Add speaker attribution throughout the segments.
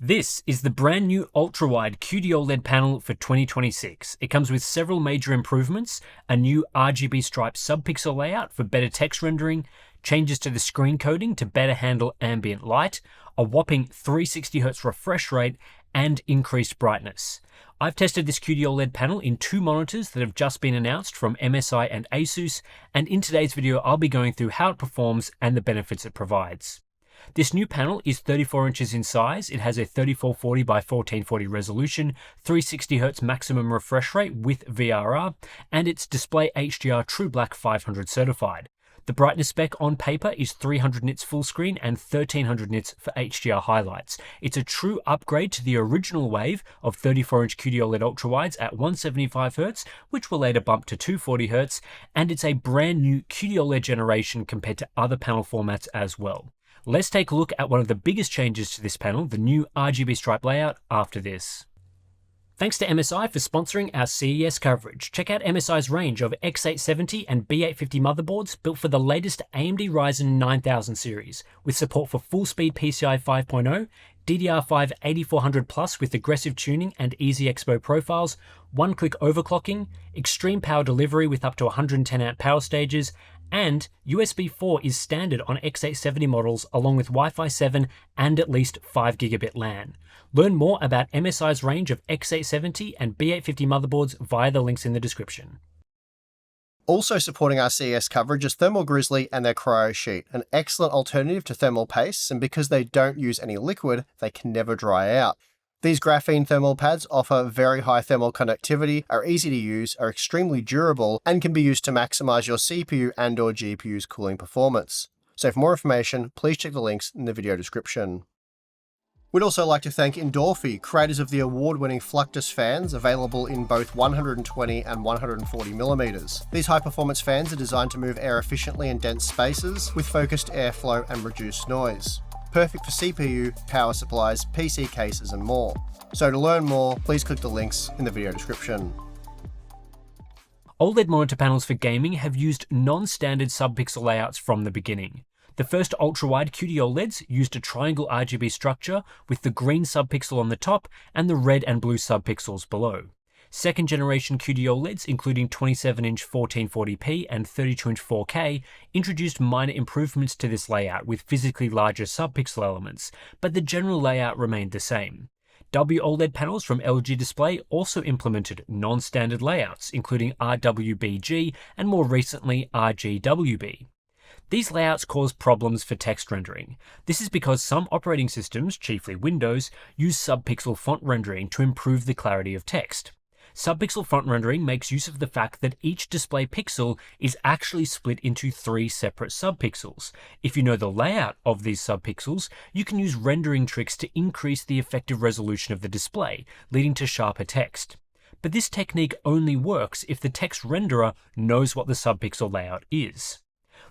Speaker 1: This is the brand new Ultrawide QD-OLED panel for 2026. It comes with several major improvements, a new RGB striped subpixel layout for better text rendering, changes to the screen coding to better handle ambient light, a whopping 360Hz refresh rate, and increased brightness. I've tested this QD-OLED panel in two monitors that have just been announced from MSI and Asus, and in today's video I'll be going through how it performs and the benefits it provides. This new panel is 34 inches in size, it has a 3440 by 1440 resolution, 360Hz maximum refresh rate with VRR, and it's Display HDR True Black 500 certified. The brightness spec on paper is 300 nits full screen and 1300 nits for HDR highlights. It's a true upgrade to the original wave of 34-inch QD-OLED ultrawides at 175Hz, which will later bump to 240Hz, and it's a brand new QD-OLED generation compared to other panel formats as well. Let's take a look at one of the biggest changes to this panel, the new RGB stripe layout, after this. Thanks to MSI for sponsoring our CES coverage. Check out MSI's range of X870 and B850 motherboards built for the latest AMD Ryzen 9000 series, with support for full-speed PCI 5.0, DDR5 8400 Plus with aggressive tuning and easy expo profiles, one-click overclocking, extreme power delivery with up to 110 amp power stages, and USB 4 is standard on X870 models along with Wi-Fi 7 and at least 5 gigabit LAN. Learn more about MSI's range of X870 and B850 motherboards via the links in the description.
Speaker 2: Also supporting our CES coverage is Thermal Grizzly and their Cryo Sheet, an excellent alternative to thermal pastes, and because they don't use any liquid, they can never dry out. These graphene thermal pads offer very high thermal conductivity, are easy to use, are extremely durable, and can be used to maximize your CPU and/or GPU's cooling performance. So for more information, please check the links in the video description. We'd also like to thank Endorphy, creators of the award-winning Fluctus fans, available in both 120 and 140mm. These high-performance fans are designed to move air efficiently in dense spaces, with focused airflow and reduced noise. Perfect for CPU, power supplies, PC cases, and more. So to learn more, please click the links in the video description.
Speaker 1: OLED monitor panels for gaming have used non-standard subpixel layouts from the beginning. The first ultra-wide QD-OLEDs used a triangle RGB structure with the green subpixel on the top and the red and blue subpixels below. Second generation QD-OLEDs, including 27-inch 1440p and 32-inch 4K, introduced minor improvements to this layout with physically larger subpixel elements, but the general layout remained the same. WOLED panels from LG Display also implemented non-standard layouts, including RWBG and more recently RGWB. These layouts cause problems for text rendering. This is because some operating systems, chiefly Windows, use subpixel font rendering to improve the clarity of text. Subpixel font rendering makes use of the fact that each display pixel is actually split into 3 separate subpixels. If you know the layout of these subpixels, you can use rendering tricks to increase the effective resolution of the display, leading to sharper text. But this technique only works if the text renderer knows what the subpixel layout is.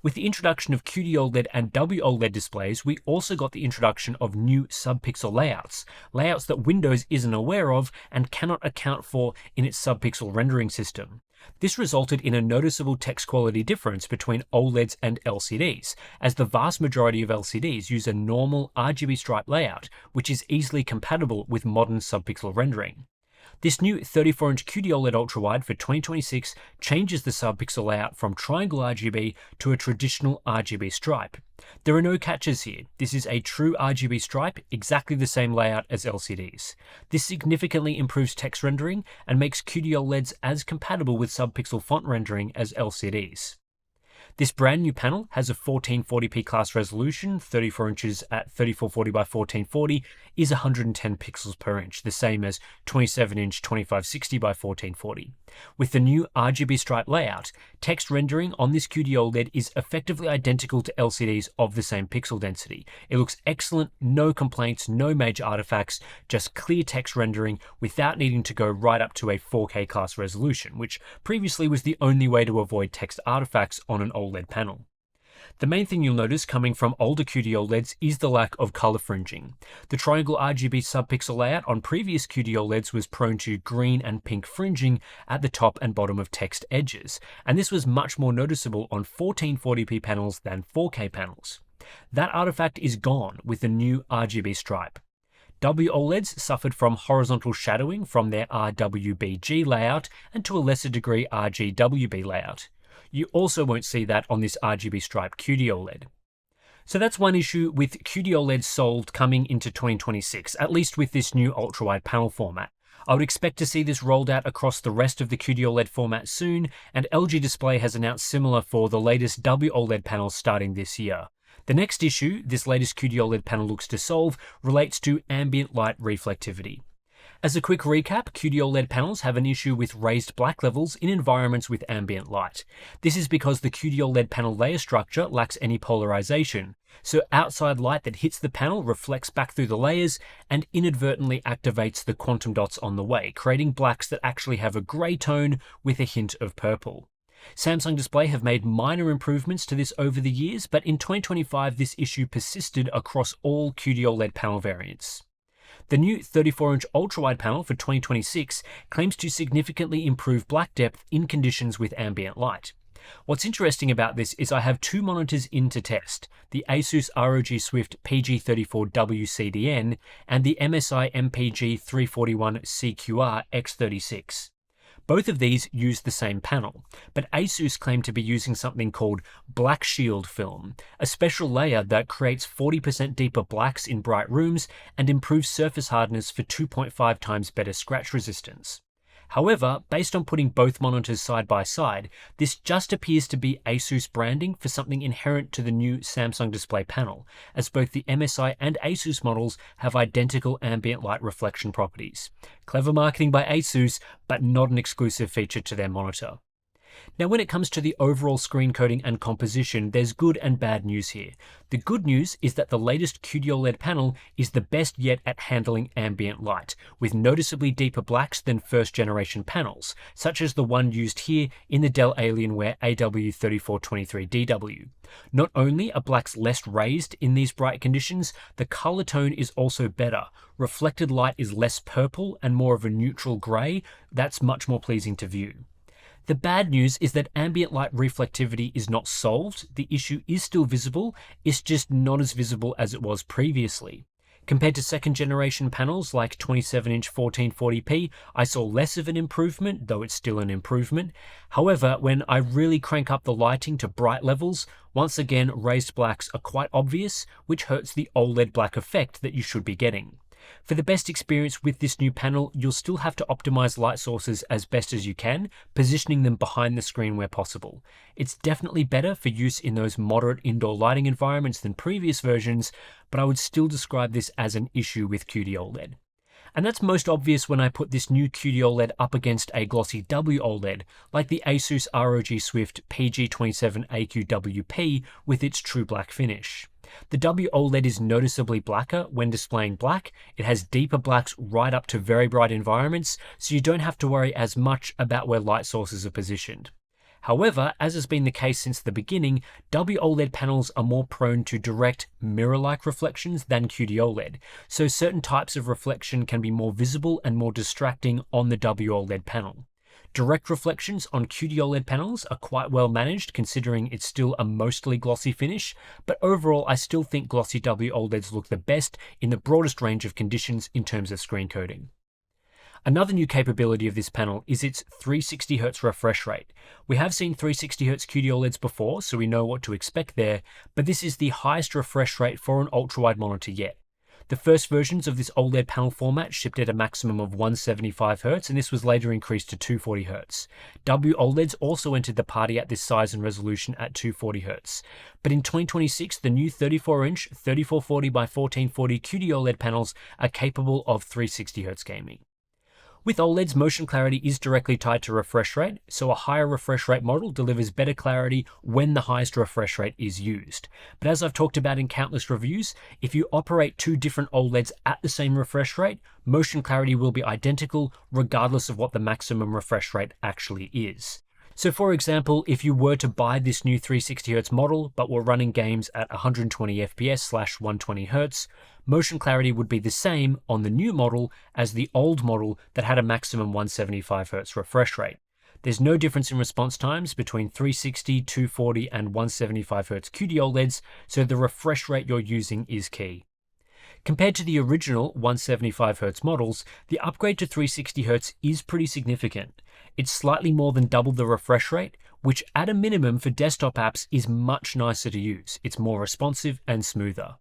Speaker 1: With the introduction of QD-OLED and WOLED displays, we also got the introduction of new subpixel layouts, layouts that Windows isn't aware of and cannot account for in its subpixel rendering system. This resulted in a noticeable text quality difference between OLEDs and LCDs, as the vast majority of LCDs use a normal RGB stripe layout, which is easily compatible with modern subpixel rendering. This new 34-inch QD-OLED ultrawide for 2026 changes the subpixel layout from triangle RGB to a traditional RGB stripe. There are no catches here. This is a true RGB stripe, exactly the same layout as LCDs. This significantly improves text rendering and makes QD-OLEDs as compatible with subpixel font rendering as LCDs. This brand new panel has a 1440p class resolution, 34 inches at 3440 by 1440 is 110 pixels per inch, the same as 27-inch 2560 by 1440. With the new RGB stripe layout, text rendering on this QD-OLED is effectively identical to LCDs of the same pixel density. It looks excellent, no complaints, no major artifacts, just clear text rendering without needing to go right up to a 4K class resolution, which previously was the only way to avoid text artifacts on an OLED panel. The main thing you'll notice coming from older QD-OLEDs is the lack of color fringing. The triangle RGB subpixel layout on previous QD-OLEDs was prone to green and pink fringing at the top and bottom of text edges, and this was much more noticeable on 1440p panels than 4K panels. That artifact is gone with the new RGB stripe. WOLEDs suffered from horizontal shadowing from their RWBG layout and to a lesser degree RGWB layout. You also won't see that on this RGB stripe QD-OLED. So that's one issue with QD-OLED solved coming into 2026, at least with this new ultrawide panel format. I would expect to see this rolled out across the rest of the QD-OLED format soon, and LG Display has announced similar for the latest WOLED panels starting this year. The next issue this latest QD-OLED panel looks to solve relates to ambient light reflectivity. As a quick recap, QD-OLED panels have an issue with raised black levels in environments with ambient light. This is because the QD-OLED panel layer structure lacks any polarization, so outside light that hits the panel reflects back through the layers and inadvertently activates the quantum dots on the way, creating blacks that actually have a grey tone with a hint of purple. Samsung Display have made minor improvements to this over the years, but in 2025 this issue persisted across all QD-OLED panel variants. The new 34-inch ultrawide panel for 2026 claims to significantly improve black depth in conditions with ambient light. What's interesting about this is I have two monitors in to test, the Asus ROG Swift PG34W CDN and the MSI MPG 341 CQR X36. Both of these use the same panel, but Asus claim to be using something called Black Shield film, a special layer that creates 40% deeper blacks in bright rooms and improves surface hardness for 2.5 times better scratch resistance. However, based on putting both monitors side by side, this just appears to be Asus branding for something inherent to the new Samsung Display panel, as both the MSI and Asus models have identical ambient light reflection properties. Clever marketing by Asus, but not an exclusive feature to their monitor. Now, when it comes to the overall screen coating and composition, there's good and bad news here. The good news is that the latest QD-OLED panel is the best yet at handling ambient light, with noticeably deeper blacks than first-generation panels, such as the one used here in the Dell Alienware AW3423DW. Not only are blacks less raised in these bright conditions, the color tone is also better. Reflected light is less purple and more of a neutral grey. That's much more pleasing to view. The bad news is that ambient light reflectivity is not solved. The issue is still visible, it's just not as visible as it was previously. Compared to second generation panels like 27-inch 1440p, I saw less of an improvement, though it's still an improvement. However, when I really crank up the lighting to bright levels, once again raised blacks are quite obvious, which hurts the OLED black effect that you should be getting. For the best experience with this new panel, you'll still have to optimize light sources as best as you can, positioning them behind the screen where possible. It's definitely better for use in those moderate indoor lighting environments than previous versions, but I would still describe this as an issue with QD-OLED. And that's most obvious when I put this new QD-OLED up against a glossy WOLED, like the Asus ROG Swift PG27AQWP with its true black finish. The WOLED is noticeably blacker when displaying black. It has deeper blacks right up to very bright environments, so you don't have to worry as much about where light sources are positioned. However, as has been the case since the beginning, WOLED panels are more prone to direct mirror-like reflections than QD-OLED, so certain types of reflection can be more visible and more distracting on the WOLED panel. Direct reflections on QD-OLED panels are quite well managed considering it's still a mostly glossy finish, but overall I still think glossy WOLEDs look the best in the broadest range of conditions in terms of screen coating. Another new capability of this panel is its 360Hz refresh rate. We have seen 360Hz QD-OLEDs before, so we know what to expect there, but this is the highest refresh rate for an ultrawide monitor yet. The first versions of this OLED panel format shipped at a maximum of 175Hz, and this was later increased to 240Hz. WOLEDs also entered the party at this size and resolution at 240Hz. But in 2026, the new 34-inch 3440x1440 QD-OLED panels are capable of 360Hz gaming. With OLEDs, motion clarity is directly tied to refresh rate, so a higher refresh rate model delivers better clarity when the highest refresh rate is used. But as I've talked about in countless reviews, if you operate two different OLEDs at the same refresh rate, motion clarity will be identical regardless of what the maximum refresh rate actually is. So for example, if you were to buy this new 360Hz model but were running games at 120fps/120Hz, motion clarity would be the same on the new model as the old model that had a maximum 175Hz refresh rate. There's no difference in response times between 360, 240 and 175Hz QD-OLEDs, so the refresh rate you're using is key. Compared to the original 175Hz models, the upgrade to 360Hz is pretty significant. It's slightly more than double the refresh rate, which at a minimum for desktop apps is much nicer to use. It's more responsive and smoother.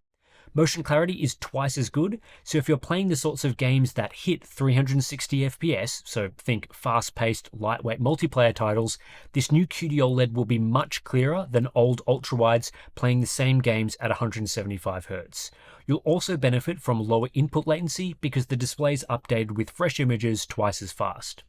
Speaker 1: Motion clarity is twice as good, so if you're playing the sorts of games that hit 360 FPS, so think fast-paced, lightweight multiplayer titles, this new QD-OLED will be much clearer than old ultrawides playing the same games at 175Hz. You'll also benefit from lower input latency because the display is updated with fresh images twice as fast.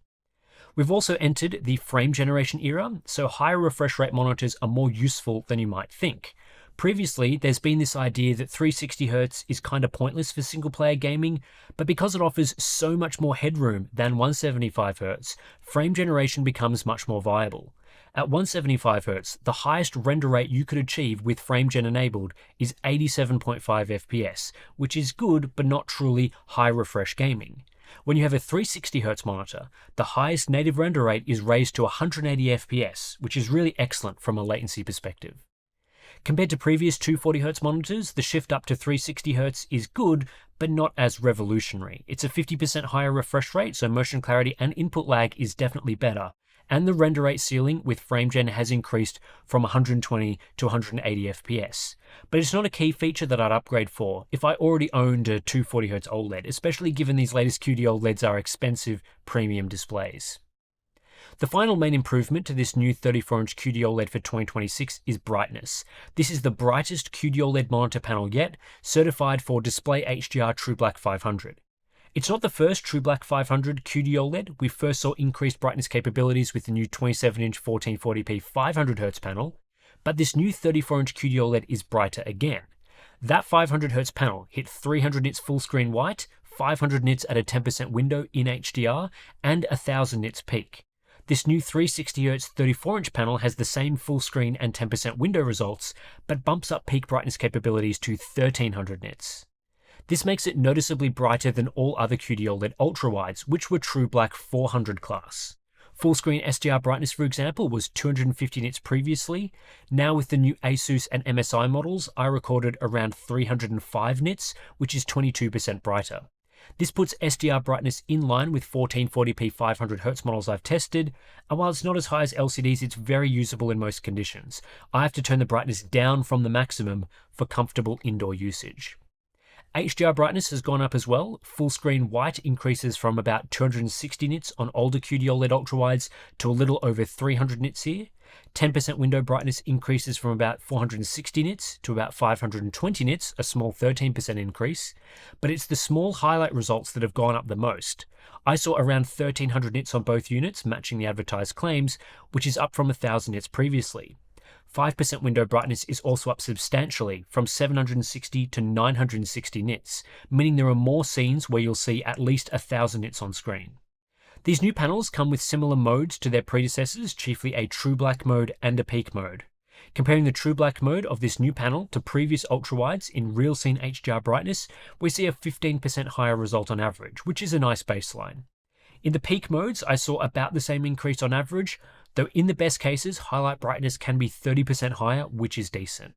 Speaker 1: We've also entered the frame generation era, so higher refresh rate monitors are more useful than you might think. Previously, there's been this idea that 360Hz is kind of pointless for single-player gaming, but because it offers so much more headroom than 175Hz, frame generation becomes much more viable. At 175Hz, the highest render rate you could achieve with frame gen enabled is 87.5 FPS, which is good but not truly high refresh gaming. When you have a 360Hz monitor, the highest native render rate is raised to 180 FPS, which is really excellent from a latency perspective. Compared to previous 240Hz monitors, the shift up to 360Hz is good, but not as revolutionary. It's a 50% higher refresh rate, so motion clarity and input lag is definitely better. And the render rate ceiling with FrameGen has increased from 120 to 180 FPS. But it's not a key feature that I'd upgrade for if I already owned a 240Hz OLED, especially given these latest QD-OLEDs are expensive premium displays. The final main improvement to this new 34-inch QD-OLED for 2026 is brightness. This is the brightest QD-OLED monitor panel yet, certified for Display HDR True Black 500. It's not the first True Black 500 QD-OLED. We first saw increased brightness capabilities with the new 27-inch 1440p 500Hz panel, but this new 34-inch QD-OLED is brighter again. That 500Hz panel hit 300 nits full screen white, 500 nits at a 10% window in HDR, and 1000 nits peak. This new 360Hz 34-inch panel has the same full screen and 10% window results, but bumps up peak brightness capabilities to 1300 nits. This makes it noticeably brighter than all other QD-OLED ultrawides, which were True Black 400 class. Full screen SDR brightness, for example, was 250 nits previously. Now with the new Asus and MSI models, I recorded around 305 nits, which is 22% brighter. This puts SDR brightness in line with 1440p 500Hz models I've tested, and while it's not as high as LCDs, it's very usable in most conditions. I have to turn the brightness down from the maximum for comfortable indoor usage. HDR brightness has gone up as well. Full screen white increases from about 260 nits on older QD-OLED ultrawides to a little over 300 nits here. 10% window brightness increases from about 460 nits to about 520 nits, a small 13% increase. But it's the small highlight results that have gone up the most. I saw around 1300 nits on both units, matching the advertised claims, which is up from 1000 nits previously. 5% window brightness is also up substantially, from 760 to 960 nits, meaning there are more scenes where you'll see at least 1000 nits on screen. These new panels come with similar modes to their predecessors, chiefly a True Black mode and a Peak mode. Comparing the True Black mode of this new panel to previous ultrawides in real scene HDR brightness, we see a 15% higher result on average, which is a nice baseline. In the Peak modes, I saw about the same increase on average, though in the best cases, highlight brightness can be 30% higher, which is decent.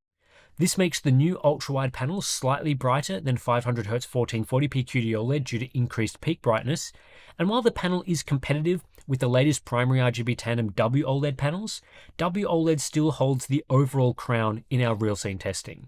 Speaker 1: This makes the new ultrawide panel slightly brighter than 500Hz 1440p QD-OLED due to increased peak brightness, and while the panel is competitive with the latest primary RGB tandem WOLED panels, WOLED still holds the overall crown in our real scene testing.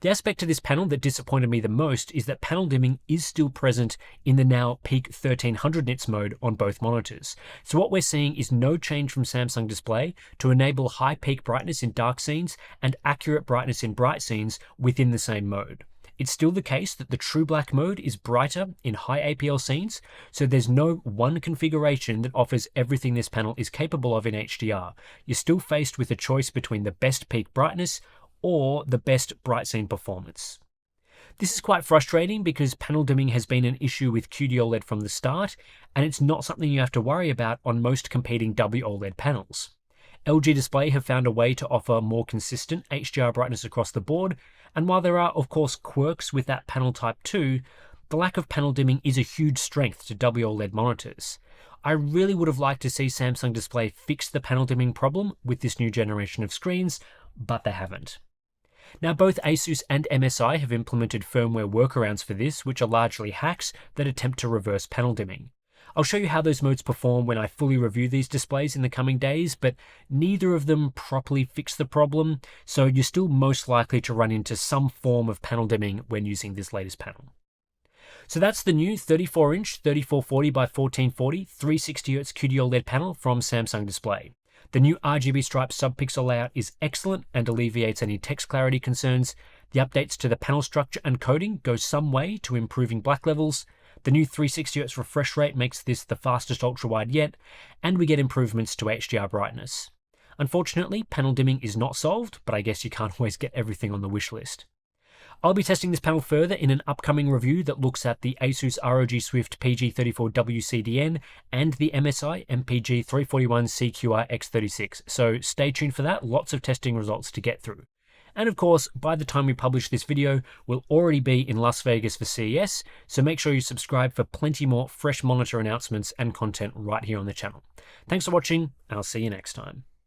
Speaker 1: The aspect to this panel that disappointed me the most is that panel dimming is still present in the now peak 1300 nits mode on both monitors. So what we're seeing is no change from Samsung Display to enable high peak brightness in dark scenes and accurate brightness in bright scenes within the same mode. It's still the case that the True Black mode is brighter in high APL scenes, so there's no one configuration that offers everything this panel is capable of in HDR. You're still faced with a choice between the best peak brightness or the best bright scene performance. This is quite frustrating because panel dimming has been an issue with QD-OLED from the start, and it's not something you have to worry about on most competing WOLED panels. LG Display have found a way to offer more consistent HDR brightness across the board, and while there are of course quirks with that panel type too, the lack of panel dimming is a huge strength to WOLED monitors. I really would have liked to see Samsung Display fix the panel dimming problem with this new generation of screens, but they haven't. Now, both Asus and MSI have implemented firmware workarounds for this, which are largely hacks that attempt to reverse panel dimming. I'll show you how those modes perform when I fully review these displays in the coming days, but neither of them properly fix the problem, so you're still most likely to run into some form of panel dimming when using this latest panel. So that's the new 34-inch 3440 by 1440 360Hz QD-OLED panel from Samsung Display. The new RGB striped subpixel layout is excellent and alleviates any text clarity concerns. The updates to the panel structure and coding go some way to improving black levels. The new 360Hz refresh rate makes this the fastest ultrawide yet, and we get improvements to HDR brightness. Unfortunately, panel dimming is not solved, but I guess you can't always get everything on the wish list. I'll be testing this panel further in an upcoming review that looks at the Asus ROG Swift PG34W CDN and the MSI MPG 341 CQR X36, so stay tuned for that, lots of testing results to get through. And of course, by the time we publish this video, we'll already be in Las Vegas for CES, so make sure you subscribe for plenty more fresh monitor announcements and content right here on the channel. Thanks for watching, and I'll see you next time.